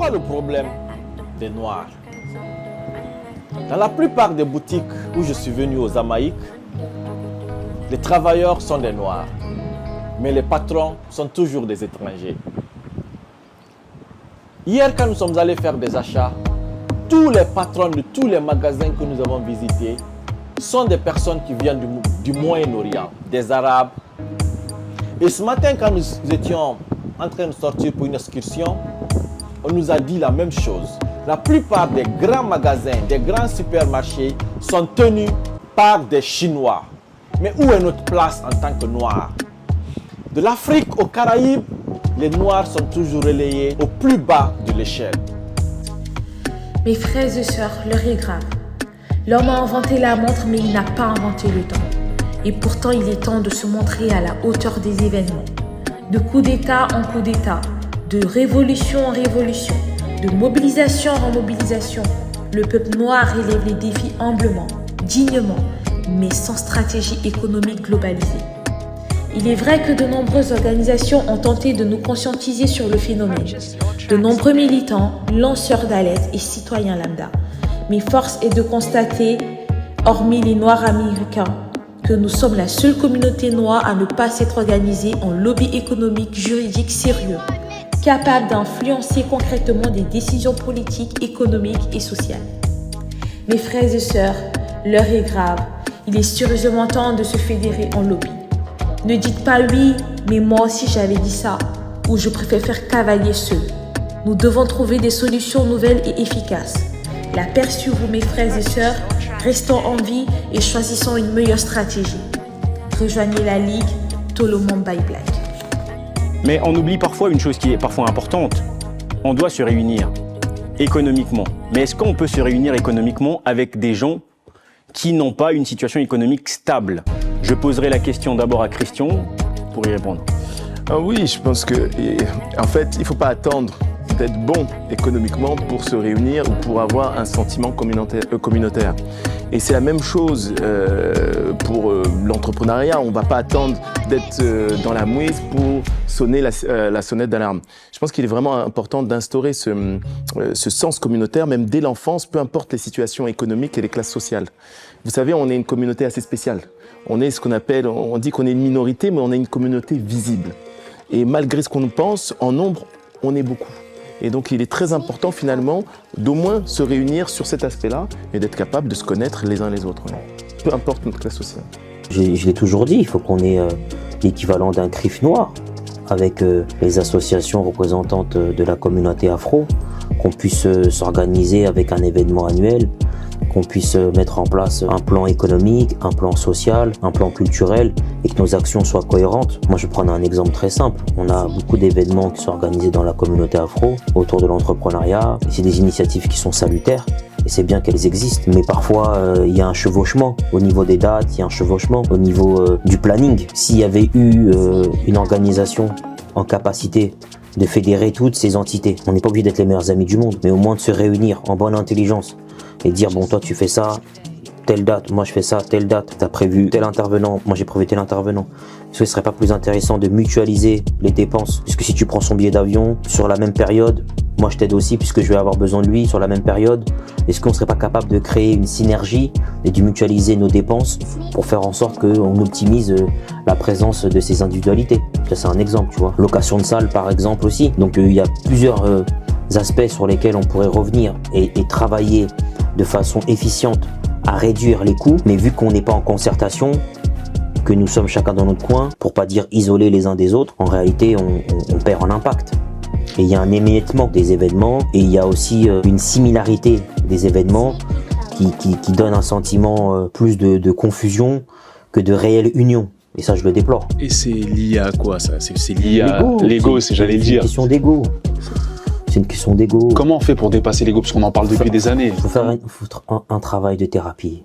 quoi le problème des Noirs? Dans la plupart des boutiques où je suis venu aux Jamaïques, les travailleurs sont des Noirs, mais les patrons sont toujours des étrangers. Hier, quand nous sommes allés faire des achats, tous les patrons de tous les magasins que nous avons visités sont des personnes qui viennent du Moyen-Orient, des Arabes. Et ce matin, quand nous étions en train de sortir pour une excursion, on nous a dit la même chose. La plupart des grands magasins, des grands supermarchés sont tenus par des Chinois. Mais où est notre place en tant que Noirs? De l'Afrique aux Caraïbes, les Noirs sont toujours relayés au plus bas de l'échelle. Mes frères et sœurs, l'heure est grave. L'homme a inventé la montre, mais il n'a pas inventé le temps. Et pourtant, il est temps de se montrer à la hauteur des événements. De coup d'État en coup d'État, de révolution en révolution, de mobilisation en mobilisation, le peuple noir relève les défis humblement, dignement, mais sans stratégie économique globalisée. Il est vrai que de nombreuses organisations ont tenté de nous conscientiser sur le phénomène. De nombreux militants, lanceurs d'alerte et citoyens lambda. Mais force est de constater, hormis les Noirs américains, que nous sommes la seule communauté noire à ne pas s'être organisée en lobby économique juridique sérieux, capable d'influencer concrètement des décisions politiques, économiques et sociales. Mes frères et sœurs, l'heure est grave. Il est sérieusement temps de se fédérer en lobby. Ne dites pas oui, mais moi aussi j'avais dit ça, ou je préfère faire cavalier seul. Nous devons trouver des solutions nouvelles et efficaces. La paix sur vous, mes frères et sœurs, restons en vie et choisissons une meilleure stratégie. Rejoignez la Ligue, tout le monde by Black. Mais on oublie parfois une chose qui est parfois importante. On doit se réunir économiquement. Mais est-ce qu'on peut se réunir économiquement avec des gens qui n'ont pas une situation économique stable? Je poserai la question d'abord à Christian pour y répondre. Oui, je pense que, en fait, il ne faut pas attendre d'être bon économiquement pour se réunir ou pour avoir un sentiment communautaire. Et c'est la même chose pour l'entrepreneuriat. On ne va pas attendre d'être dans la mouise pour sonner la sonnette d'alarme. Je pense qu'il est vraiment important d'instaurer ce sens communautaire, même dès l'enfance, peu importe les situations économiques et les classes sociales. Vous savez, on est une communauté assez spéciale. On est ce qu'on appelle, on dit qu'on est une minorité, mais on est une communauté visible. Et malgré ce qu'on nous pense, en nombre, on est beaucoup. Et donc, il est très important, finalement, d'au moins se réunir sur cet aspect-là et d'être capable de se connaître les uns les autres. Peu importe notre classe sociale. Je l'ai toujours dit, il faut qu'on ait l'équivalent d'un CRIF noir avec les associations représentantes de la communauté afro, qu'on puisse s'organiser avec un événement annuel, qu'on puisse mettre en place un plan économique, un plan social, un plan culturel et que nos actions soient cohérentes. Moi, je vais prendre un exemple très simple. On a beaucoup d'événements qui sont organisés dans la communauté afro autour de l'entrepreneuriat. C'est des initiatives qui sont salutaires et c'est bien qu'elles existent. Mais parfois, il y a un chevauchement au niveau des dates, il y a un chevauchement au niveau du planning. S'il y avait eu une organisation en capacité de fédérer toutes ces entités, on n'est pas obligé d'être les meilleurs amis du monde, mais au moins de se réunir en bonne intelligence et dire bon, toi tu fais ça, telle date, moi je fais ça, telle date, t'as prévu tel intervenant, moi j'ai prévu tel intervenant. Est-ce que ce serait pas plus intéressant de mutualiser les dépenses? Puisque si tu prends son billet d'avion sur la même période, moi je t'aide aussi puisque je vais avoir besoin de lui sur la même période. Est-ce qu'on serait pas capable de créer une synergie et de mutualiser nos dépenses pour faire en sorte qu'on optimise la présence de ces individualités? Ça c'est un exemple, tu vois. Location de salle par exemple aussi. Donc il y a plusieurs aspects sur lesquels on pourrait revenir et travailler de façon efficiente à réduire les coûts, mais vu qu'on n'est pas en concertation, que nous sommes chacun dans notre coin, pour pas dire isolés les uns des autres, en réalité on perd en impact. Et il y a un émiettement des événements et il y a aussi une similarité des événements qui donne un sentiment plus de confusion que de réelle union. Et ça, je le déplore. Et c'est lié à quoi ça? C'est lié à l'ego, j'allais le dire. C'est une question d'ego. C'est une question d'ego. Comment on fait pour dépasser l'ego? Parce qu'on en parle depuis des années. Il faut faire un travail de thérapie.